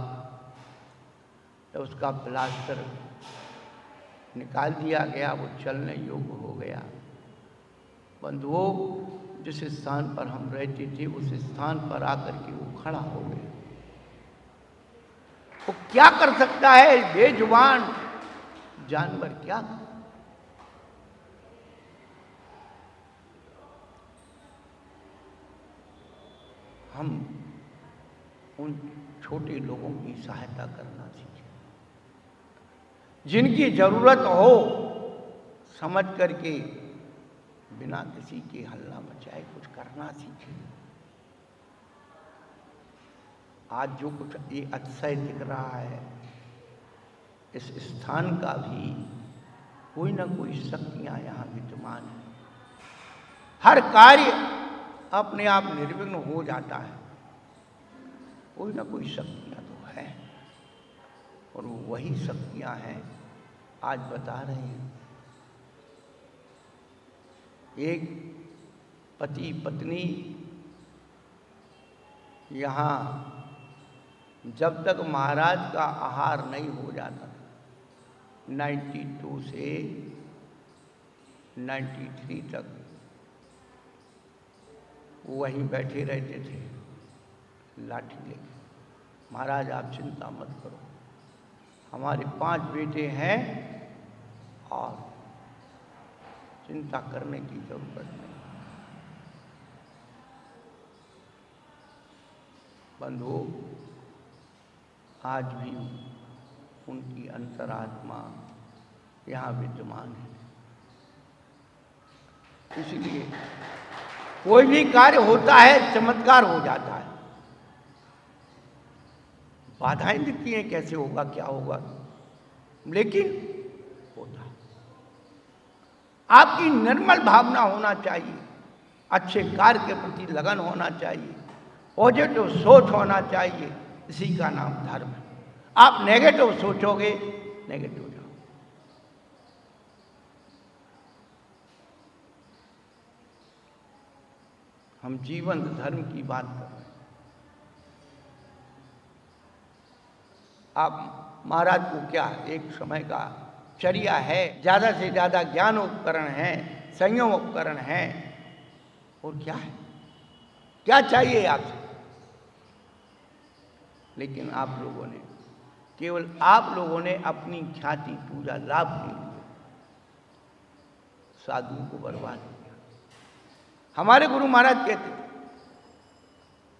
तो उसका प्लास्टर निकाल दिया गया, वो चलने योग्य हो गया। बंधुओं, जिस स्थान पर हम रहते थे उस स्थान पर आकर के वो खड़ा हो गया। वो क्या कर सकता है, बेजुबान जानवर क्या? हम उन छोटे लोगों की सहायता करना सीखें, जिनकी जरूरत हो समझ करके बिना किसी के हल्ला मचाए कुछ करना सीखें। आज जो कुछ ये अतिशय दिख रहा है, इस स्थान का भी कोई ना कोई शक्तियां यहाँ विद्यमान है। हर कार्य अपने आप निर्विघ्न हो जाता है, कोई ना कोई शक्तियां तो है, और वो वही शक्तियां हैं आज बता रहे हैं। एक पति पत्नी यहाँ जब तक महाराज का आहार नहीं हो जाता, 92 से 93 तक वहीं बैठे रहते थे लाठी लेके। महाराज आप चिंता मत करो, हमारे 5 बेटे हैं और चिंता करने की जरूरत नहीं। बंधु, आज भी उनकी अंतरात्मा यहाँ विद्यमान है। इसलिए कोई भी कार्य होता है चमत्कार हो जाता है। बाधाएं दिखती हैं, कैसे होगा क्या होगा, लेकिन होता है। आपकी निर्मल भावना होना चाहिए, अच्छे कार्य के प्रति लगन होना चाहिए, पॉजिटिव सोच होना चाहिए, इसी का नाम धर्म है। आप नेगेटिव सोचोगे, नेगेटिव हो जाओ। हम जीवंत धर्म की बात कर रहे हैं। आप महाराज को क्या एक समय का चर्या है, ज्यादा से ज्यादा ज्ञान उपकरण है, संयम उपकरण है, और क्या है, क्या चाहिए आपसे? लेकिन आप लोगों ने, केवल आप लोगों ने अपनी ख्याति पूजा लाभ के लिए साधु को बर्बाद किया। हमारे गुरु महाराज कहते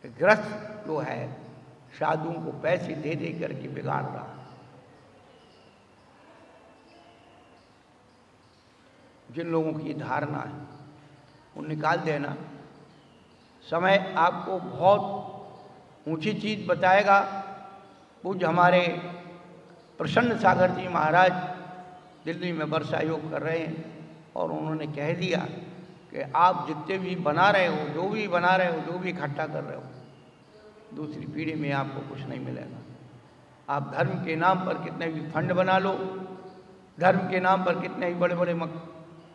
थे, ग्रस्त जो है साधुओं को पैसे दे दे करके बिगाड़ रहा है। जिन लोगों की धारणा है वो निकाल देना। समय आपको बहुत ऊंची चीज बताएगा। पूज्य हमारे प्रसन्न सागर जी महाराज दिल्ली में वर्षा योग कर रहे हैं, और उन्होंने कह दिया कि आप जितने भी बना रहे हो, जो भी बना रहे हो, जो भी इकट्ठा कर रहे हो, दूसरी पीढ़ी में आपको कुछ नहीं मिलेगा। आप धर्म के नाम पर कितने भी फंड बना लो, धर्म के नाम पर कितने ही बड़े बड़े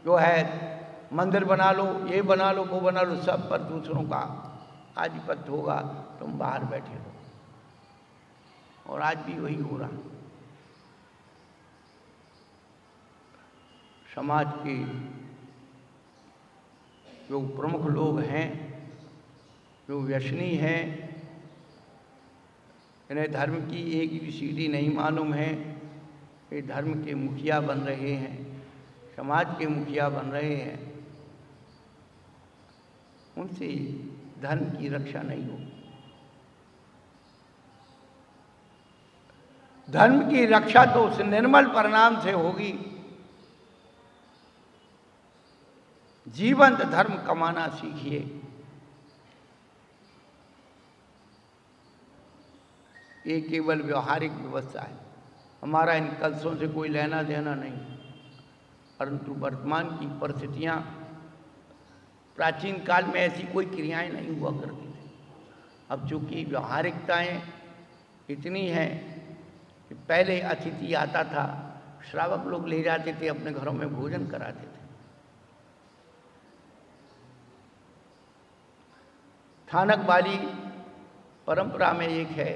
जो है मंदिर बना लो, ये बना लो, वो बना लो, सब पर दूसरों का आधिपत्य होगा, तुम बाहर बैठे हो। और आज भी वही हो रहा। समाज के जो प्रमुख लोग हैं, जो व्यसनी हैं, इन्हें धर्म की एक भी सीढ़ी नहीं मालूम है। ये धर्म के मुखिया बन रहे हैं, समाज के मुखिया बन रहे हैं। उनसे धर्म की रक्षा नहीं होगी। धर्म की रक्षा तो उस निर्मल परिणाम से होगी, जीवंत धर्म कमाना सीखिए। ये केवल व्यवहारिक व्यवस्था है, हमारा इन कलशों से कोई लेना देना नहीं। परंतु वर्तमान की परिस्थितियां, प्राचीन काल में ऐसी कोई क्रियाएं नहीं हुआ करती थी। अब चूंकि व्यवहारिकताएं इतनी हैं कि पहले अतिथि आता था, श्रावक लोग ले जाते थे, अपने घरों में भोजन कराते थे। थानक वाली परंपरा में एक है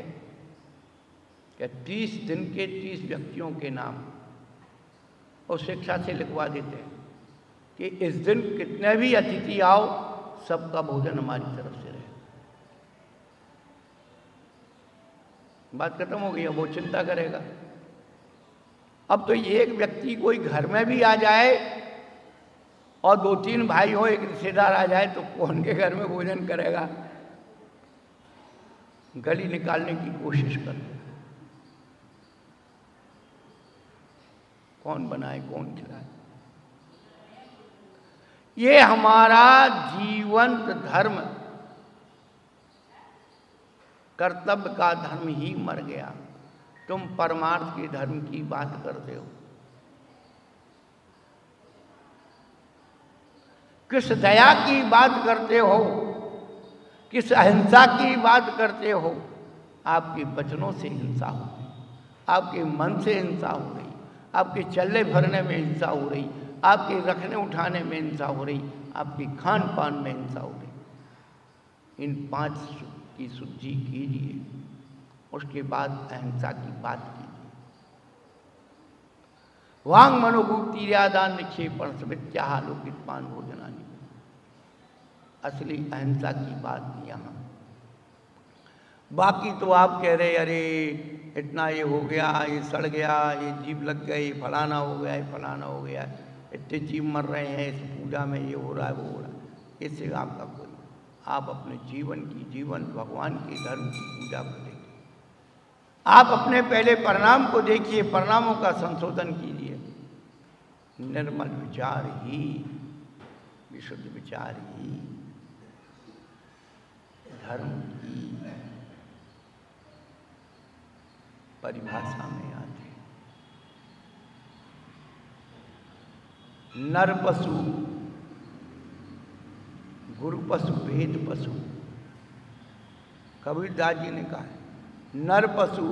कि 30 दिन के 30 व्यक्तियों के नाम और शिक्षा से लिखवा देते हैं कि इस दिन कितने भी अतिथि आओ, सबका भोजन हमारी तरफ से रहे। बात खत्म हो गई, अब वो चिंता करेगा। अब तो एक व्यक्ति कोई घर में भी आ जाए और 2-3 भाई हो, एक रिश्तेदार आ जाए, तो कौन के घर में भोजन करेगा? गली निकालने की कोशिश करते, कौन बनाए कौन खिलाए। ये हमारा जीवंत धर्म, कर्तव्य का धर्म ही मर गया। तुम परमार्थ के धर्म की बात करते हो, किस दया की बात करते हो, किस अहिंसा की बात करते हो। आपके वचनों से हिंसा हो रही, आपके मन से हिंसा हो रही, आपके चलने फिरने में हिंसा हो रही, आपके रखने उठाने में हिंसा हो रही, आपके खान पान में हिंसा हो रही। इन 5 की शुद्धि कीजिए, उसके बाद अहिंसा की बात कीजिए। वांग मनोभूतिर्यादान निक्षेपण सवित्याह लोकितपान भोजनानि। असली अहिंसा की बात यहाँ। बाकी तो आप कह रहे अरे इतना ये हो गया, ये सड़ गया, ये जीव लग गए, ये फलाना हो गया, ये फलाना हो गया, इतने जीव मर रहे हैं इस पूजा में, ये हो रहा है वो हो रहा है। इससे आपका कोई, आप अपने जीवन भगवान के धर्म की पूजा को देखिए। आप अपने पहले परिणाम को देखिए, परिणामों का संशोधन कीजिए। निर्मल विचार ही, विशुद्ध विचार ही धर्म की परिभाषा में आते। नर पशु, गुरु पशु, भेद पशु। कबीरदास जी ने कहा नर पशु,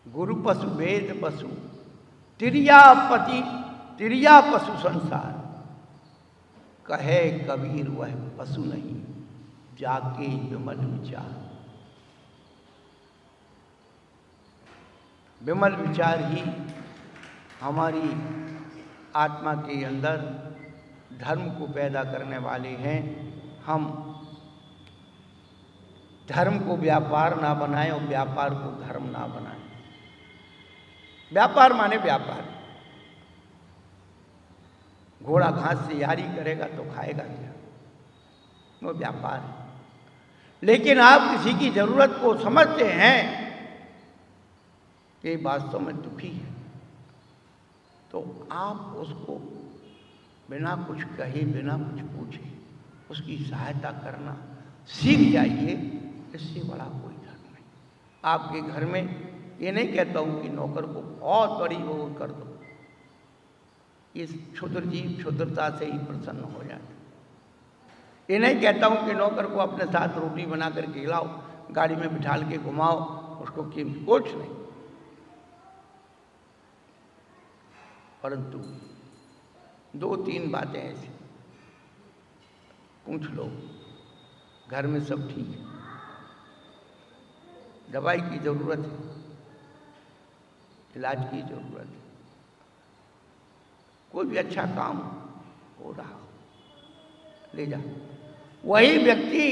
गुरु पशु, भेद पशु, तिरिया पशु संसार। कहे कबीर वह पशु नहीं, जाके विमल विचार। विमल विचार ही हमारी आत्मा के अंदर धर्म को पैदा करने वाले हैं। हम धर्म को व्यापार ना बनाएं और व्यापार को धर्म ना बनाएं। व्यापार माने व्यापार। घोड़ा घास से यारी करेगा तो खाएगा क्या? वो व्यापार है। लेकिन आप किसी की जरूरत को समझते हैं कि वास्तव में दुखी है, तो आप उसको बिना कुछ कहे, बिना कुछ पूछे उसकी सहायता करना सीख जाइए। इससे बड़ा कोई धर्म नहीं। आपके घर में ये नहीं कहता हूँ कि नौकर को बहुत बड़ी वो कर दो, इस क्षुद्र जीव क्षुद्रता से ही प्रसन्न हो जाए। ये नहीं कहता हूँ कि नौकर को अपने साथ रोटी बना कर खिलाओ, गाड़ी में बिठाल के घुमाओ, उसको कुछ नहीं। परंतु 2-3 बातें ऐसी पूछ लो, घर में सब ठीक है, दवाई की ज़रूरत है, इलाज की ज़रूरत है, कोई भी अच्छा काम हो रहा ले जा। वही व्यक्ति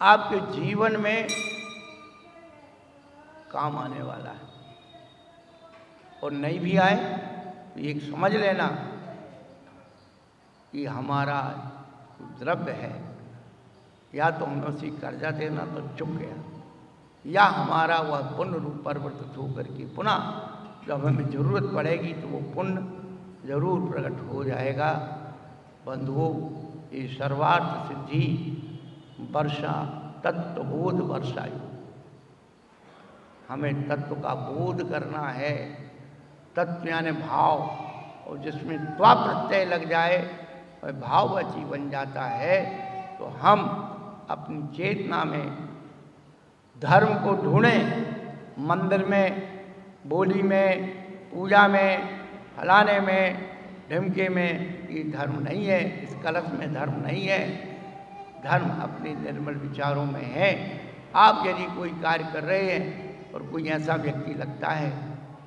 आपके जीवन में काम आने वाला है। और नहीं भी आए तो एक समझ लेना कि हमारा द्रव्य है, या तो हमें उसी कर्जा देना तो चुक गया, या हमारा वह पुण्य रूप परिवर्तित होकर के पुनः जब हमें ज़रूरत पड़ेगी तो वो पुण्य जरूर प्रकट हो जाएगा। बंधुओं, ये सर्वार्थ सिद्धि वर्षा तत्वबोध वर्षायु। हमें तत्व का बोध करना है। तत्व यानी भाव, और जिसमें त्वा प्रत्यय लग जाए और भाववची बन जाता है, तो हम अपनी चेतना में धर्म को ढूंढें। मंदिर में, बोली में, पूजा में, फलाने में, ढिमके में ये धर्म नहीं है, इस कलश में धर्म नहीं है। धर्म अपने निर्मल विचारों में है। आप यदि कोई कार्य कर रहे हैं और कोई ऐसा व्यक्ति लगता है,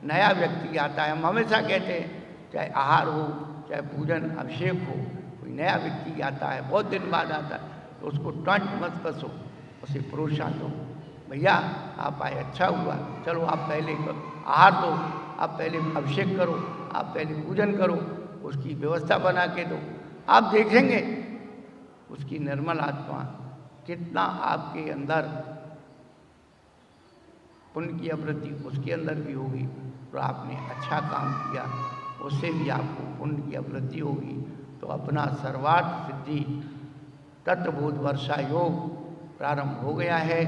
नया व्यक्ति आता है, हम हमेशा कहते हैं चाहे आहार हो, चाहे पूजन अभिषेक हो, कोई नया व्यक्ति आता है, बहुत दिन बाद आता है, तो उसको टंट मत कसो, उसे प्रोत्साहन दो। भैया आप आए, अच्छा हुआ, चलो आप पहले करो, आहार दो, आप पहले अभिषेक करो, आप पहले पूजन करो, उसकी व्यवस्था बना के दो। आप देखेंगे उसकी निर्मल आत्मा कितना आपके अंदर पुण्य की आवृत्ति उसके अंदर भी होगी, और आपने अच्छा काम किया उससे भी आपको पुण्य की आवृत्ति होगी। तो अपना सर्वार्थ सिद्धि तत्वबोध वर्षा योग प्रारंभ हो गया है।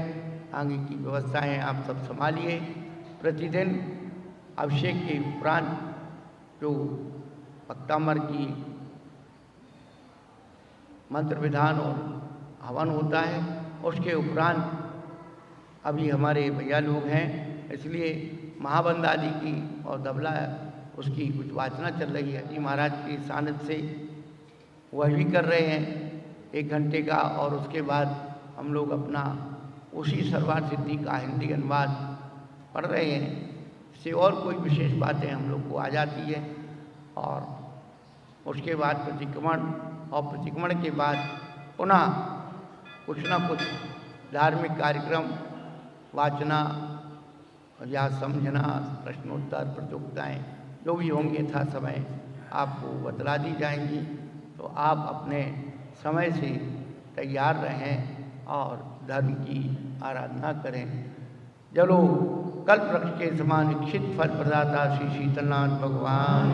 आगे की व्यवस्थाएं आप सब संभालिए। प्रतिदिन अभिषेक के उपरांत जो भक्तामर की मंत्र विधान और हवन होता है, उसके उपरांत अभी हमारे भैया लोग हैं, इसलिए महाबंद आदि की और दबला उसकी कुछ वाचना चल रही है जी महाराज के सानिध्य से, वह भी कर रहे हैं 1 घंटे का। और उसके बाद हम लोग अपना उसी सर्वार्थ सिद्धि का हिंदी अनुवाद पढ़ रहे हैं। इससे और कोई विशेष बातें हम लोग को आ जाती है। और उसके बाद प्रतिक्रमण, और प्रतिक्रमण के बाद पुनः कुछ न कुछ धार्मिक कार्यक्रम, वाचना या समझना, प्रश्नोत्तर, प्रतियोगिताएँ जो भी होंगे था समय आपको बतला दी जाएंगी। तो आप अपने समय से तैयार रहें और धर्म की आराधना करें। चलो कल्प वृक्ष के समान इच्छित फल प्रदाता श्री शीतलनाथ भगवान